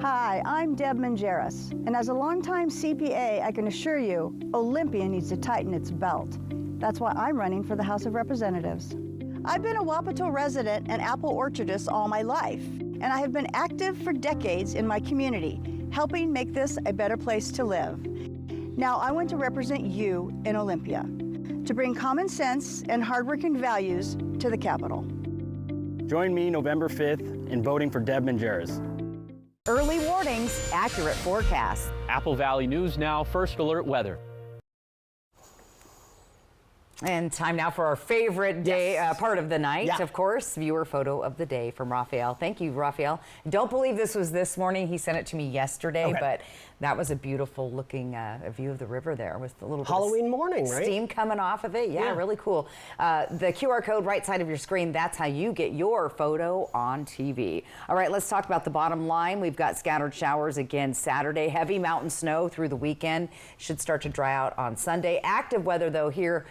Hi, I'm Deb Mangeras, and as a longtime CPA, I can assure you, Olympia needs to tighten its belt. That's why I'm running for the House of Representatives. I've been a Wapato resident and apple orchardist all my life, and I have been active for decades in my community, helping make this a better place to live. Now I want to represent you in Olympia, to bring common sense and hardworking values to the Capitol. Join me November 5th in voting for Deb Mangeras. Early warnings, accurate forecasts. Apple Valley News Now, First Alert Weather. And time now for our favorite day, part of the night, of course, viewer photo of the day from Raphael. Thank you, Raphael. Don't believe this was this morning. He sent it to me yesterday, but that was a beautiful looking view of the river there with the little Halloween morning, right? Steam coming off of it. Yeah, really cool. The QR code right side of your screen, that's how you get your photo on TV. All right, let's talk about the bottom line. We've got scattered showers again Saturday. Heavy mountain snow through the weekend. Should start to dry out on Sunday. Active weather, though, here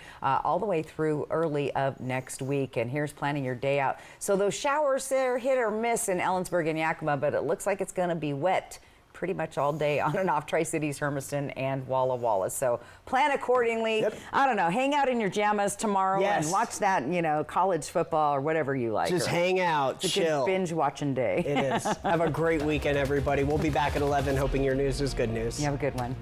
all the way through early of next week. And here's planning your day out. So those showers there, hit or miss in Ellensburg and Yakima, but it looks like it's going to be wet pretty much all day on and off Tri-Cities, Hermiston, and Walla Walla. So plan accordingly. I don't know, hang out in your jammas tomorrow and watch that, you know, college football or whatever you like. Just hang out, it's chill. A good binge watching day. It is. Have a great weekend, everybody. We'll be back at 11, hoping your news is good news. You have a good one.